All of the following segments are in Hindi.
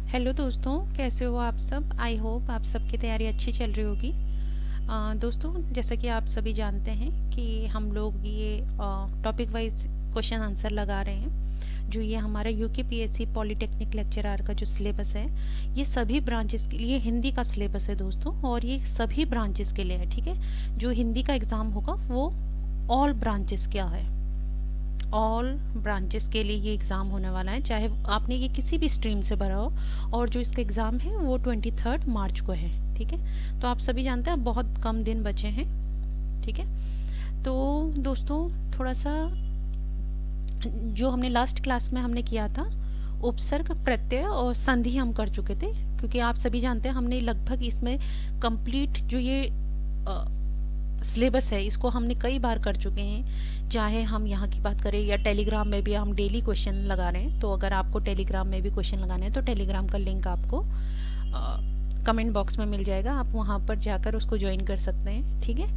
हेलो दोस्तों, कैसे हो आप सब। आई होप आप सबकी तैयारी अच्छी चल रही होगी। दोस्तों, जैसा कि आप सभी जानते हैं कि हम लोग ये टॉपिक वाइज क्वेश्चन आंसर लगा रहे हैं। जो ये हमारा यूकेपीएससी पॉलिटेक्निक लेक्चरर का जो सिलेबस है, ये सभी ब्रांचेस के लिए हिंदी का सिलेबस है दोस्तों, और ये सभी ब्रांचेस के लिए है। ठीक है, जो हिंदी का एग्ज़ाम होगा वो ऑल ब्रांचेस का है। ऑल ब्रांचेस के लिए ये एग्ज़ाम होने वाला है, चाहे आपने ये किसी भी स्ट्रीम से भरा हो। और जो इसका एग्ज़ाम है वो 23 मार्च को है। ठीक है, तो आप सभी जानते हैं बहुत कम दिन बचे हैं। ठीक है, तो दोस्तों थोड़ा सा जो हमने लास्ट क्लास में हमने किया था, उपसर्ग प्रत्यय और संधि हम कर चुके थे। क्योंकि आप सभी जानते हैं हमने लगभग इसमें कंप्लीट जो ये सिलेबस है इसको हमने कई बार कर चुके हैं। चाहे हम यहाँ की बात करें या टेलीग्राम में भी हम डेली क्वेश्चन लगा रहे हैं। तो अगर आपको टेलीग्राम में भी क्वेश्चन लगाने हैं तो टेलीग्राम का लिंक आपको कमेंट बॉक्स में मिल जाएगा, आप वहाँ पर जाकर उसको ज्वाइन कर सकते हैं। ठीक है,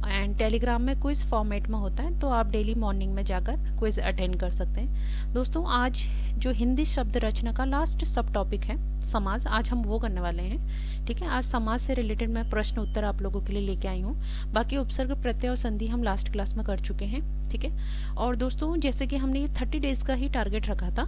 एंड टेलीग्राम में क्विज फॉर्मेट में होता है, तो आप डेली मॉर्निंग में जाकर क्विज अटेंड कर सकते हैं। दोस्तों, आज जो हिंदी शब्द रचना का लास्ट सब टॉपिक है समास, आज हम वो करने वाले हैं। ठीक है, आज समास से रिलेटेड मैं प्रश्न उत्तर आप लोगों के लिए लेके आई हूँ। बाकी उपसर्ग प्रत्यय और संधि हम लास्ट क्लास में कर चुके हैं। ठीक है, और दोस्तों जैसे कि हमने ये 30 डेज का ही टारगेट रखा था,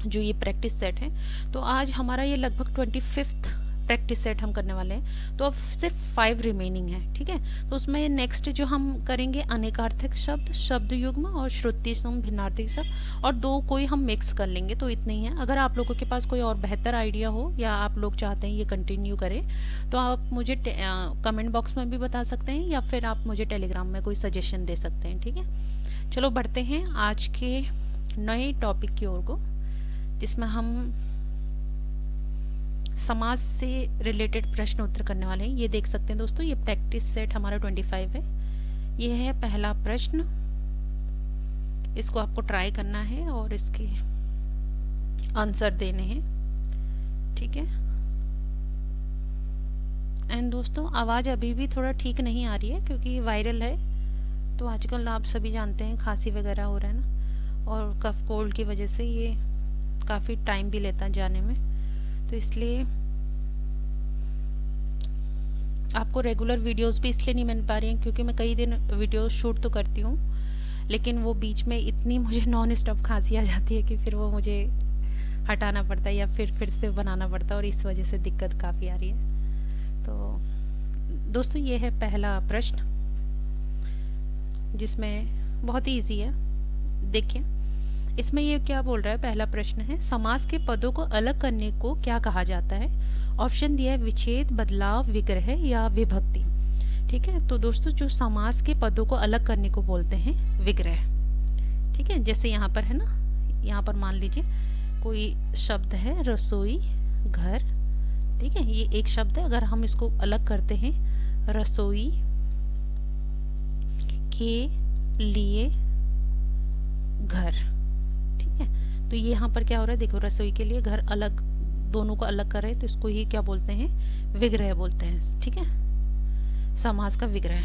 जो ये प्रैक्टिस सेट है, तो आज हमारा ये लगभग 25th प्रैक्टिस सेट हम करने वाले हैं। तो अब सिर्फ 5 रिमेनिंग है। ठीक है, तो उसमें नेक्स्ट जो हम करेंगे अनेकार्थक शब्द, शब्द युग्म और श्रुति सम भिन्नार्थक शब्द, और 2 कोई हम मिक्स कर लेंगे। तो इतने ही है। अगर आप लोगों के पास कोई और बेहतर आइडिया हो या आप लोग चाहते हैं ये कंटिन्यू करें, तो आप मुझे कमेंट बॉक्स में भी बता सकते हैं, या फिर आप मुझे टेलीग्राम में कोई सजेशन दे सकते हैं। ठीक है, चलो बढ़ते हैं आज के नए टॉपिक की ओर को, जिसमें हम समाज से रिलेटेड प्रश्न उत्तर करने वाले हैं। ये देख सकते हैं दोस्तों, ये प्रैक्टिस सेट हमारा 25 है। ये है पहला प्रश्न, इसको आपको ट्राई करना है और इसके आंसर देने हैं। ठीक है, एंड दोस्तों आवाज़ अभी भी थोड़ा ठीक नहीं आ रही है क्योंकि वायरल है। तो आजकल आप सभी जानते हैं खांसी वगैरह हो रहा है ना, और कफ कोल्ड की वजह से ये काफ़ी टाइम भी लेता है जाने में। तो इसलिए आपको रेगुलर वीडियोस भी इसलिए नहीं मिल पा रही हैं क्योंकि मैं कई दिन वीडियोस शूट तो करती हूँ, लेकिन वो बीच में इतनी मुझे नॉन स्टॉप खांसी आ जाती है कि फिर वो मुझे हटाना पड़ता है या फिर से बनाना पड़ता है, और इस वजह से दिक्कत काफ़ी आ रही है। तो दोस्तों ये है पहला प्रश्न, जिसमें बहुत ही ईजी है। देखिए इसमें ये क्या बोल रहा है। पहला प्रश्न है, समास के पदों को अलग करने को क्या कहा जाता है। ऑप्शन दिया है विच्छेद, बदलाव, विग्रह या विभक्ति। ठीक है, तो दोस्तों जो समास के पदों को अलग करने को बोलते हैं विग्रह। ठीक है, जैसे यहाँ पर है ना, यहाँ पर मान लीजिए कोई शब्द है रसोई, घर। ठीक है, ये एक शब्द है, अगर हम इसको अलग करते हैं रसोई के लिए घर। ठीक है, तो ये यहाँ पर क्या हो रहा है, देखो रसोई के लिए घर अलग, दोनों को अलग कर रहे हैं, तो इसको ही क्या बोलते हैं, विग्रह बोलते हैं। ठीक है, समास का विग्रह।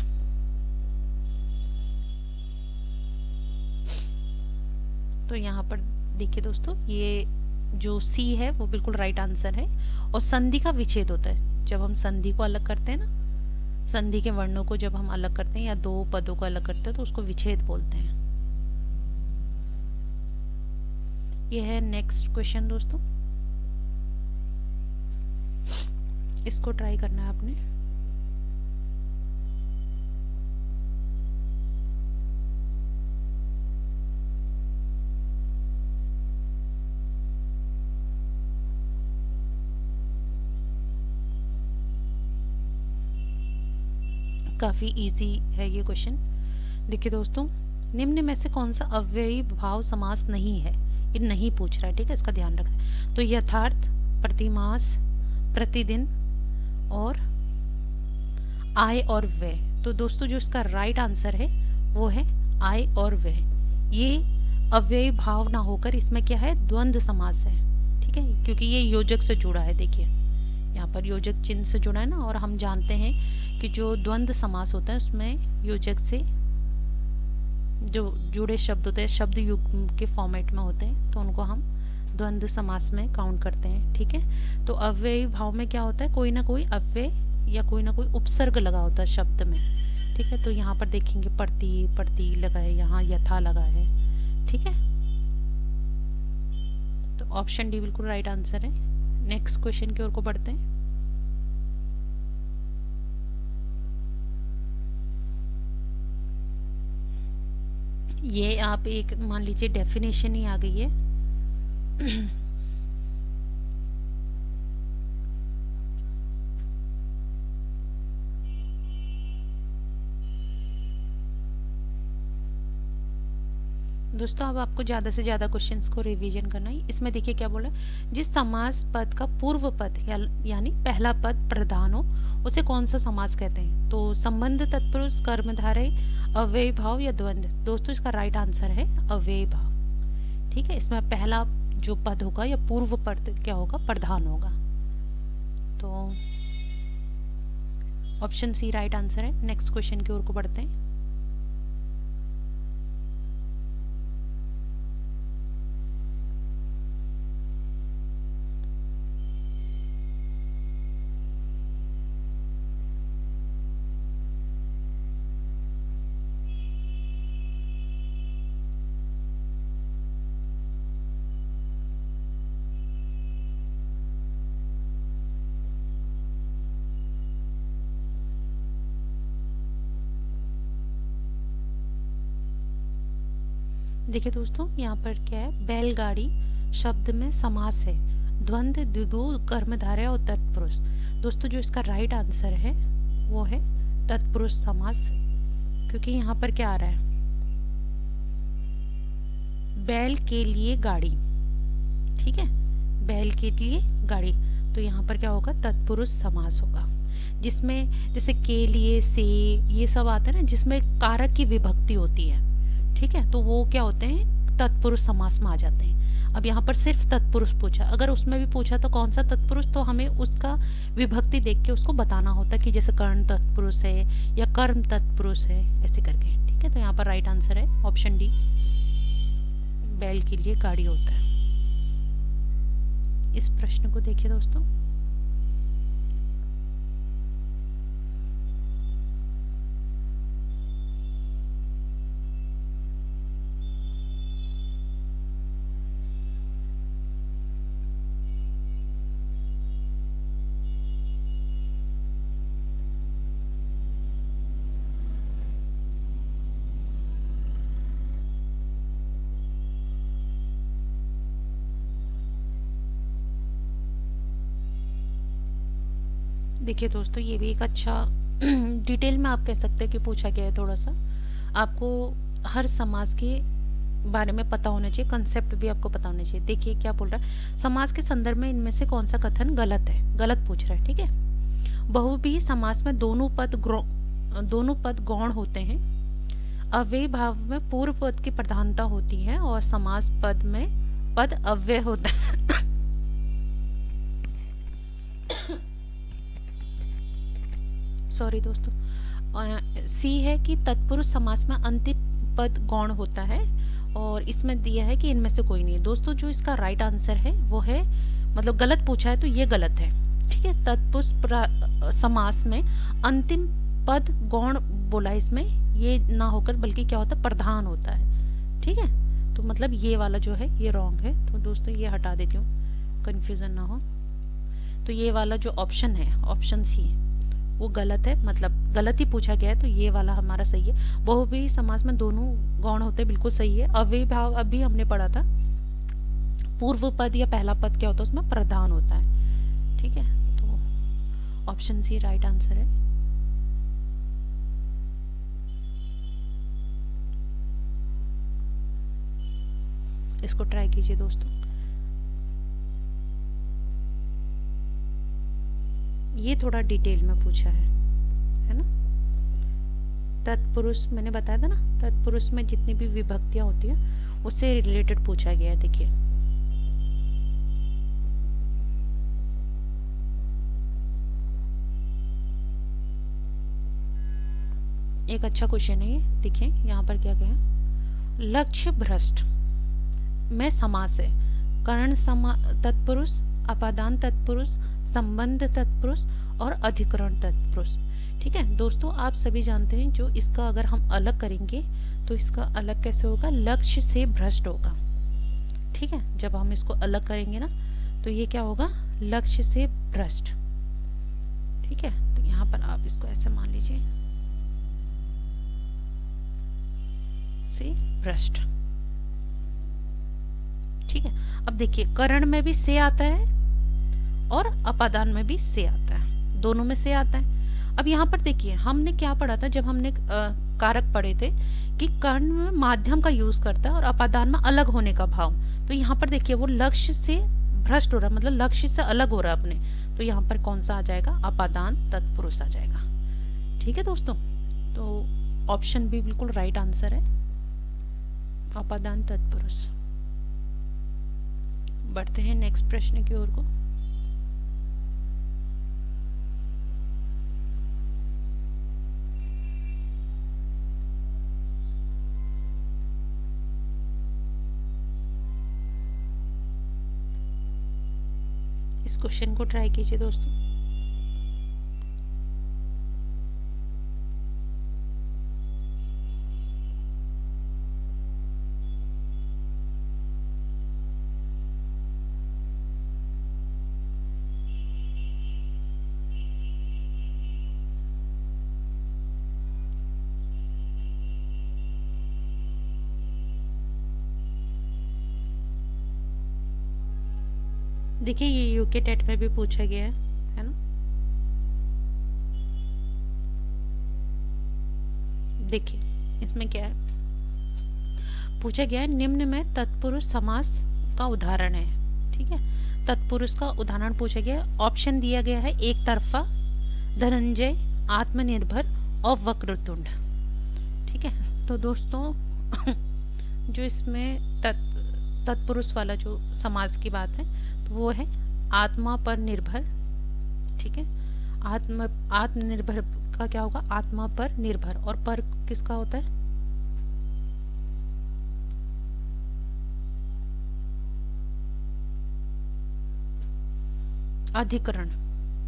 तो यहाँ पर देखिए दोस्तों, ये जो सी है वो बिल्कुल राइट आंसर है। और संधि का विच्छेद होता है, जब हम संधि को अलग करते हैं ना, संधि के वर्णों को जब हम अलग करते हैं या 2 पदों को अलग करते हैं तो उसको विच्छेद बोलते हैं। ये है नेक्स्ट क्वेश्चन दोस्तों, इसको ट्राई करना है आपने। काफ़ी इजी है ये क्वेश्चन। देखिए दोस्तों, निम्न में से कौन सा अव्ययी भाव समास नहीं है, ये नहीं पूछ रहा है। ठीक है, इसका ध्यान रखना है। तो यथार्थ, प्रतिमास, प्रतिदिन और आय और व्यय। तो दोस्तों जो इसका राइट आंसर है वो है आय और व्यय। ये अव्ययी भाव ना होकर इसमें क्या है, द्वंद्व समास है। ठीक है, क्योंकि ये योजक से जुड़ा है। देखिए यहाँ पर योजक चिन्ह से जुड़ा है ना, और हम जानते हैं कि जो द्वंद्व समास होता है उसमें योजक से जो जुड़े शब्द होते हैं शब्द युग्म के फॉर्मेट में होते हैं, तो उनको हम द्वंद्व समास में काउंट करते हैं। ठीक है, तो अव्ययी भाव में क्या होता है, कोई ना कोई अव्यय या कोई ना कोई उपसर्ग लगा होता है शब्द में। ठीक है, तो यहाँ पर देखेंगे प्रति, प्रति लगा है, यहाँ यथा लगा है। ठीक है, तो ऑप्शन डी बिल्कुल राइट आंसर है। नेक्स्ट क्वेश्चन की ओर को बढ़ते हैं। ये आप एक मान लीजिए डेफिनेशन ही आ गई है। दोस्तों अब आपको ज़्यादा से ज़्यादा क्वेश्चंस को रिवीजन करना है। इसमें देखिए क्या बोला, जिस समास पद का पूर्व पद यानी पहला पद प्रधान हो उसे कौन सा समास कहते हैं। तो संबंध, तत्पुरुष, कर्मधारय, अव्ययी भाव या द्वंद्व। दोस्तों इसका राइट आंसर है अव्ययी भाव। ठीक है, इसमें पहला जो पद होगा या पूर्व पद क्या होगा, प्रधान होगा। तो ऑप्शन सी राइट आंसर है। नेक्स्ट क्वेश्चन की ओर को बढ़ते हैं। देखिए दोस्तों यहाँ पर क्या है, बैलगाड़ी शब्द में समास है, द्वंद्व, द्विगु, कर्मधारय और तत्पुरुष। दोस्तों जो इसका राइट आंसर है वो है तत्पुरुष समास, क्योंकि यहाँ पर क्या आ रहा है, बैल के लिए गाड़ी। ठीक है, बैल के लिए गाड़ी, तो यहाँ पर क्या होगा, तत्पुरुष समास होगा, जिसमें जैसे के लिए, से, ये सब आते हैं ना, जिसमें कारक की विभक्ति होती है। ठीक है, तो वो क्या होते हैं, तत्पुरुष समास में आ जाते हैं। अब यहाँ पर सिर्फ तत्पुरुष पूछा, अगर उसमें भी पूछा तो कौन सा तत्पुरुष, तो हमें उसका विभक्ति देख के उसको बताना होता है कि जैसे कर्ण तत्पुरुष है या कर्म तत्पुरुष है, ऐसे करके। ठीक है, तो यहाँ पर राइट आंसर है ऑप्शन डी, बैल के लिए गाड़ी होता है। इस प्रश्न को देखिए दोस्तों, देखिए दोस्तों ये भी एक अच्छा डिटेल में आप कह सकते हैं कि पूछा गया है। थोड़ा सा आपको हर समास के बारे में पता होना चाहिए, कंसेप्ट भी आपको पता होना चाहिए। देखिए क्या बोल रहा है, समास के संदर्भ में इनमें से कौन सा कथन गलत है, गलत पूछ रहा है। ठीक है, बहुव्रीहि समास में दोनों पद गौण होते हैं, अव्ययी भाव में पूर्व पद की प्रधानता होती है और समास पद में पद अव्यय होता है। सॉरी दोस्तों, सी है कि तत्पुरुष समास में अंतिम पद गौण होता है, और इसमें दिया है कि इनमें से कोई नहीं। दोस्तों जो इसका राइट आंसर है वो है, मतलब गलत पूछा है तो ये गलत है। ठीक है, तत्पुरुष समास में अंतिम पद गौण बोला, इसमें ये ना होकर बल्कि क्या होता है, प्रधान होता है। ठीक है, तो मतलब ये वाला जो है ये रॉन्ग है। तो दोस्तों ये हटा देती हूँ, कंफ्यूजन ना हो। तो ये वाला जो ऑप्शन है, ऑप्शन सी, वो गलत है, मतलब गलत ही पूछा गया है, तो ये वाला हमारा सही है। बहुव्रीहि समास में दोनों गौण होते हैं, बिल्कुल सही है। अव्ययी भाव अभी हमने पढ़ा था, पूर्व पद या पहला पद क्या होता है, उसमें प्रधान होता है। ठीक है, तो ऑप्शन सी राइट आंसर है। इसको ट्राई कीजिए दोस्तों। ये थोड़ा डिटेल में पूछा है ना। तत्पुरुष मैंने बताया था ना, तत्पुरुष में जितनी भी विभक्तियां होती हैं उससे रिलेटेड पूछा गया है। देखिए एक अच्छा क्वेश्चन है ये। देखिए यहाँ पर क्या गया, लक्ष्य भ्रष्ट में समास है, करण तत्पुरुष, अपादान तत्पुरुष, संबंध तत्पुरुष और अधिकरण तत्पुरुष। ठीक है दोस्तों, आप सभी जानते हैं जो इसका अगर हम अलग करेंगे तो इसका अलग कैसे होगा, लक्ष्य से भ्रष्ट होगा। ठीक है, जब हम इसको अलग करेंगे ना तो ये क्या होगा, लक्ष्य से भ्रष्ट। ठीक है, तो यहाँ पर आप इसको ऐसे मान लीजिए, से भ्रष्ट। ठीक है, अब देखिए करण में भी से आता है और अपादान में भी से आता है, दोनों में से आता है। अब यहाँ पर देखिए हमने क्या पढ़ा था, जब हमने कारक पढ़े थे कि कर्ण में माध्यम का यूज करता है और अपादान में अलग होने का भाव। तो यहाँ पर देखिए वो लक्ष्य से भ्रष्ट हो रहा है, मतलब लक्ष्य से अलग हो रहा है अपने, तो यहाँ पर कौन सा आ जाएगा, अपादान तत्पुरुष आ जाएगा। ठीक है दोस्तों, तो ऑप्शन बी बिल्कुल राइट आंसर है, अपादान तत्पुरुष। बढ़ते हैं नेक्स्ट प्रश्न की ओर को। इस क्वेश्चन को ट्राई कीजिए दोस्तों। देखिए ये यूके टेट में भी पूछा गया है ना। देखिए इसमें क्या है, पूछा गया है निम्न में तत्पुरुष समास का उदाहरण है। ठीक है, तत्पुरुष का उदाहरण पूछा गया है, ऑप्शन दिया गया है एक तरफा, धनंजय, आत्मनिर्भर और वक्रतुंड। ठीक है, तो दोस्तों जो इसमें तत्पुरुष वाला जो समास की बात है तो वो है आत्मा पर निर्भर। ठीक है, आत्मनिर्भर का क्या होगा, आत्मा पर निर्भर, और पर किसका होता है, अधिकरण।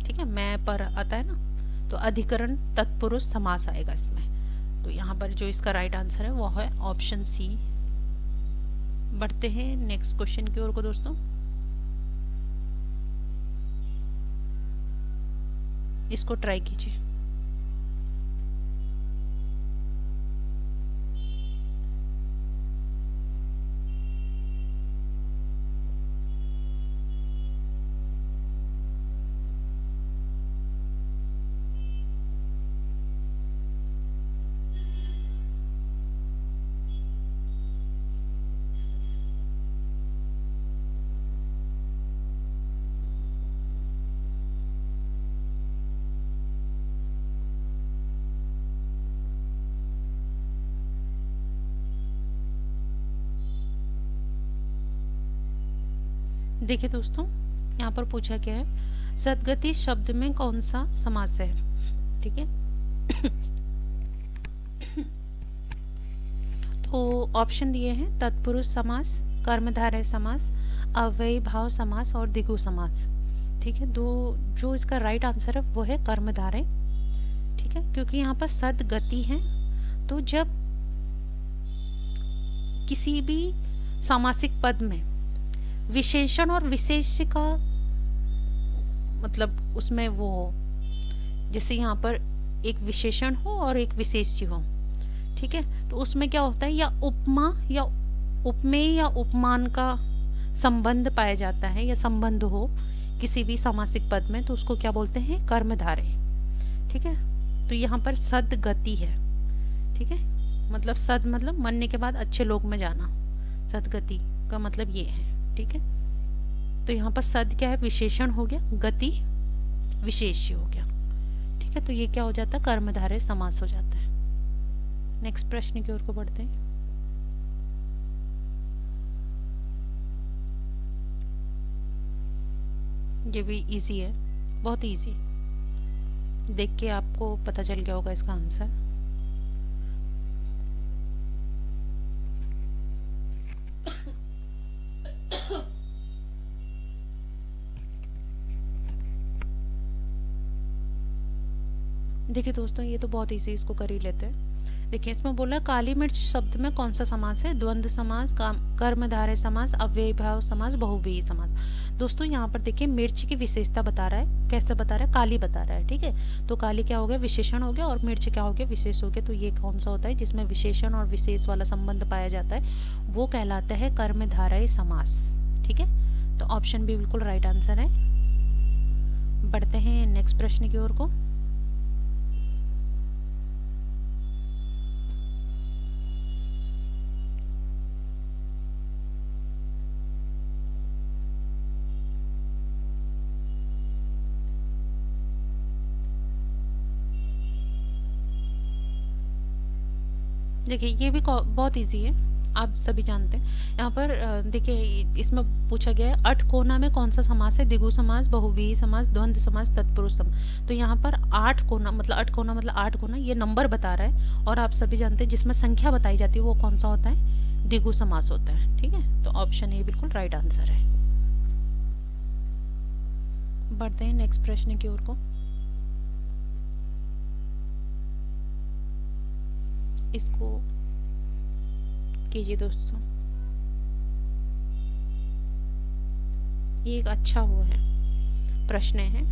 ठीक है, मैं पर आता है ना, तो अधिकरण तत्पुरुष समास आएगा इसमें। तो यहाँ पर जो इसका राइट आंसर है वो है ऑप्शन सी। बढ़ते हैं नेक्स्ट क्वेश्चन की ओर को दोस्तों। इसको ट्राई कीजिए। देखिए दोस्तों, यहाँ पर पूछा गया है सद्गति शब्द में कौन सा समास है। ठीक है तो ऑप्शन दिए हैं तत्पुरुष समास, कर्मधारय समास, अव्ययी भाव समास और द्विगु समास। ठीक है, दो जो इसका राइट आंसर है वो है कर्मधारय। ठीक है, क्योंकि यहाँ पर सद्गति है, तो जब किसी भी सामासिक पद में विशेषण और विशेष्य का मतलब उसमें वो हो, जैसे यहाँ पर एक विशेषण हो और एक विशेष्य हो। ठीक है, तो उसमें क्या होता है, या उपमा या उपमेय या उपमान का संबंध पाया जाता है, या संबंध हो किसी भी सामासिक पद में, तो उसको क्या बोलते हैं, कर्मधारय। ठीक है, तो यहाँ पर सद्गति है। ठीक है, मतलब सद मतलब मरने के बाद अच्छे लोक में जाना, सद्गति का मतलब ये है। ठीक है, तो यहाँ पर सद क्या है, विशेषण हो गया, गति विशेष्य हो गया। ठीक है, तो ये क्या हो जाता है, कर्मधारय समास हो जाता है। नेक्स्ट प्रश्न की ओर को बढ़ते हैं। ये भी इजी है, बहुत इजी, देख के आपको पता चल गया होगा इसका आंसर। देखिए दोस्तों, ये तो बहुत इजी, इसको कर ही लेते हैं। देखिए इसमें बोला है काली मिर्च शब्द में कौन सा समास है? द्वंद्व समास, कर्मधारय समास, अव्ययीभाव समास, बहुव्रीहि समास। दोस्तों यहाँ पर देखिए मिर्च की विशेषता बता रहा है। कैसे बता रहा है? काली बता रहा है, ठीक है। तो काली क्या हो गया? विशेषण हो गया, और मिर्च क्या हो गया? विशेष हो गया। तो ये कौन सा होता है जिसमें विशेषण और विशेष वाला संबंध पाया जाता है? वो कहलाता है कर्मधारय समास, ठीक है। तो ऑप्शन बी बिल्कुल राइट आंसर है। बढ़ते हैं नेक्स्ट प्रश्न की ओर को। देखिए ये भी बहुत इजी है, आप सभी जानते हैं। यहाँ पर देखिए इसमें पूछा गया है अठकोना में कौन सा समास है? द्विगु समास, बहुव्रीहि समास, द्वंद्व समास, तत्पुरुष समास। तो यहाँ पर आठ कोना मतलब आठ कोना, ये नंबर बता रहा है। और आप सभी जानते हैं जिसमें संख्या बताई जाती है वो कौन सा होता है? द्विगु समास होता है, ठीक है। तो ऑप्शन ए बिल्कुल राइट आंसर है। बढ़ते हैं नेक्स्ट प्रश्न की ओर को। इसको कीजिए दोस्तों। ये एक अच्छा वो है, प्रश्न है।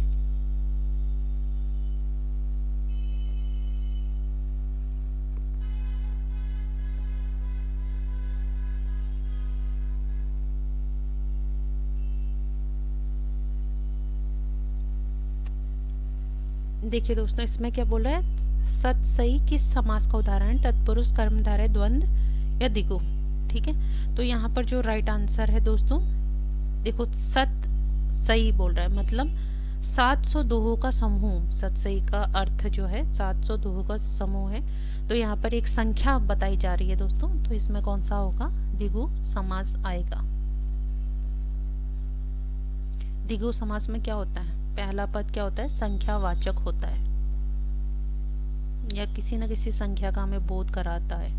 देखिए दोस्तों इसमें क्या बोला है? सत सही किस समास का उदाहरण? तत्पुरुष, कर्मधारय, द्वंद्व या द्विगु, ठीक है। तो यहाँ पर जो राइट आंसर है दोस्तों, देखो सत सही बोल रहा है, मतलब 700 दोहों का समूह। सत सही का अर्थ जो है 700 दोहों का समूह है। तो यहाँ पर एक संख्या बताई जा रही है दोस्तों, तो इसमें कौन सा होगा? द्विगु समास आएगा। द्विगु समास में क्या होता है? पहला पद क्या होता है? संख्यावाचक होता है, या किसी न किसी संख्या का हमें बोध कराता है।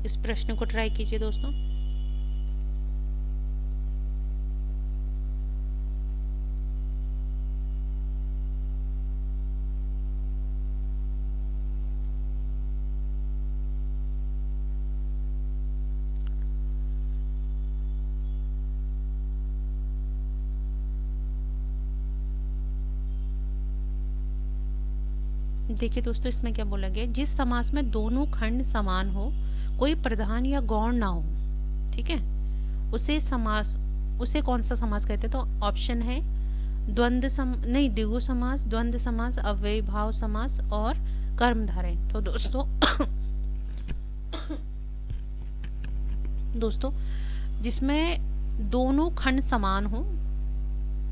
इस प्रश्न को ट्राई कीजिए दोस्तों। देखिए दोस्तों इसमें क्या बोला गया? जिस समास में दोनों खंड समान हो, कोई प्रधान या गौण ना हो, ठीक है, उसे कौन सा समास कहते हैं? तो ऑप्शन है द्विगु समास, द्वंद्व समास, अव्ययीभाव समास और कर्मधारय। तो दोस्तों जिसमें दोनों खंड समान हो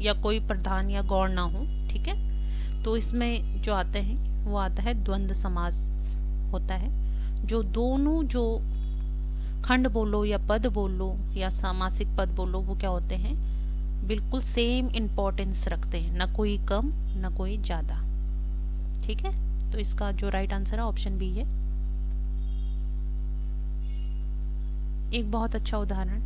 या कोई प्रधान या गौण ना हो, ठीक है, तो इसमें जो आते हैं वो आता है द्वंद्व समास होता है। जो दोनों जो खंड बोलो या पद बोलो या सामासिक पद बोलो, वो क्या होते हैं? बिल्कुल सेम इम्पोर्टेंस रखते हैं, ना कोई कम ना कोई ज़्यादा, ठीक है। तो इसका जो राइट आंसर है ऑप्शन बी है। एक बहुत अच्छा उदाहरण।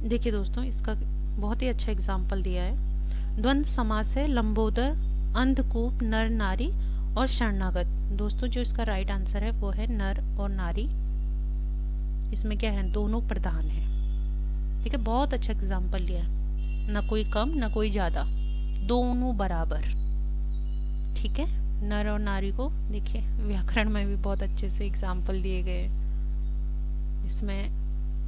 देखिए दोस्तों इसका बहुत ही अच्छा एग्जाम्पल दिया है। द्वंद्व समास है लंबोदर, अंधकूप, नर नारी और शरणागत। दोस्तों जो इसका राइट आंसर है वो है नर और नारी। इसमें क्या है? दोनों प्रधान है, ठीक है। बहुत अच्छा एग्जाम्पल लिया है, ना कोई कम ना कोई ज्यादा, दोनों बराबर, ठीक है। नर और नारी को देखिए व्याकरण में भी बहुत अच्छे से एग्जाम्पल दिए गए, जिसमें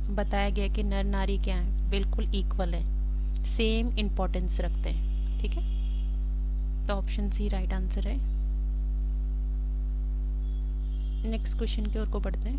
बताया गया कि नर नारी क्या है? बिल्कुल इक्वल है, सेम इम्पोर्टेंस रखते हैं, ठीक है। तो ऑप्शन सी राइट आंसर है। नेक्स्ट क्वेश्चन की ओर को बढ़ते हैं।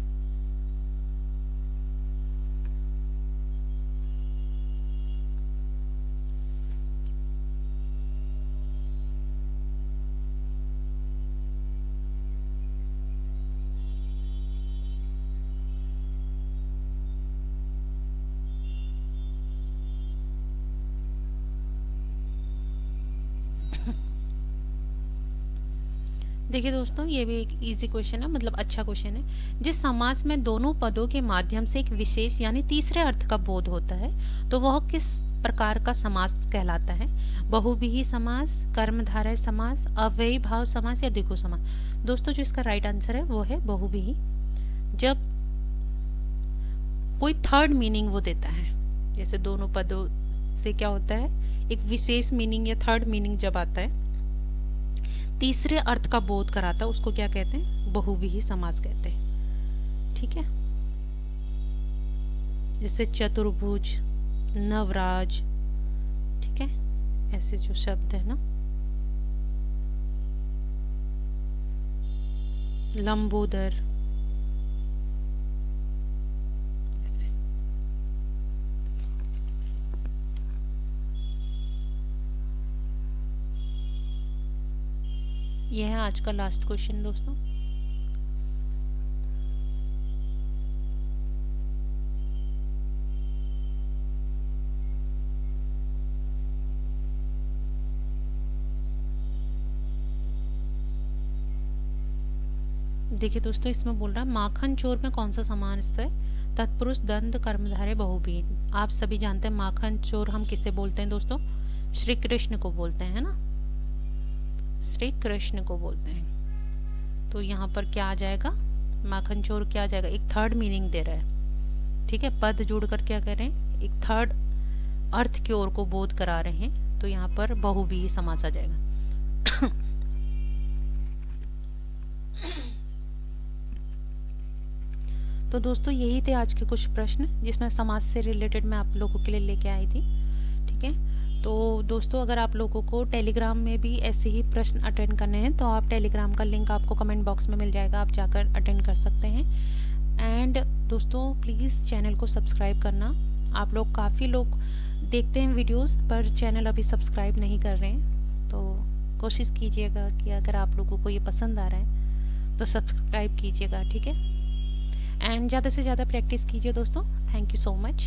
देखिए दोस्तों, ये भी एक इजी क्वेश्चन है, मतलब अच्छा क्वेश्चन है। जिस समास में दोनों पदों के माध्यम से एक विशेष यानी तीसरे अर्थ का बोध होता है तो वह किस प्रकार का समास कहलाता है? बहुव्रीहि समास, कर्मधारय समास, अव्ययी भाव समास या द्विगु समास? दोस्तों, जो इसका राइट आंसर है वो है बहुव्रीहि। जब कोई थर्ड मीनिंग वो देता है, जैसे दोनों पदों से क्या होता है, एक विशेष मीनिंग या थर्ड मीनिंग जब आता है, तीसरे अर्थ का बोध कराता है, उसको क्या कहते हैं? बहुव्रीहि समास कहते हैं। ठीक है, जैसे चतुर्भुज, नवराज, ठीक है, ऐसे जो शब्द है ना, लंबोदर, ऐसे। यह है आज का लास्ट क्वेश्चन दोस्तों। देखिए दोस्तों, इसमें बोल रहा है माखन चोर में कौन सा समास है? तत्पुरुष, दंड, कर्मधारय, बहुव्रीहि। आप सभी जानते हैं माखन चोर हम किसे बोलते हैं दोस्तों? श्री कृष्ण को बोलते हैं, है ना, श्री कृष्ण को बोलते हैं। तो यहाँ पर क्या आ जाएगा? माखन चोर क्या आ जाएगा? एक थर्ड मीनिंग दे रहा है। ठीक है, पद जोड़कर क्या कर रहे हैं? एक थर्ड अर्थ की ओर को बोध करा रहे हैं, तो यहाँ पर बहुव्रीहि समास आ जाएगा। तो दोस्तों, यही थे आज के कुछ प्रश्न जिसमें समाज से रिलेटेड मैं आप लोगों के लिए लेके आई थी। ठीक है, तो दोस्तों, अगर आप लोगों को टेलीग्राम में भी ऐसे ही प्रश्न अटेंड करने हैं तो आप टेलीग्राम का लिंक आपको कमेंट बॉक्स में मिल जाएगा, आप जाकर अटेंड कर सकते हैं। एंड दोस्तों, प्लीज़ चैनल को सब्सक्राइब करना। आप लोग काफ़ी लोग देखते हैं वीडियोस पर चैनल अभी सब्सक्राइब नहीं कर रहे हैं, तो कोशिश कीजिएगा कि अगर आप लोगों को ये पसंद आ रहा है तो सब्सक्राइब कीजिएगा। ठीक है, एंड ज़्यादा से ज़्यादा प्रैक्टिस कीजिए दोस्तों। Thank you so much.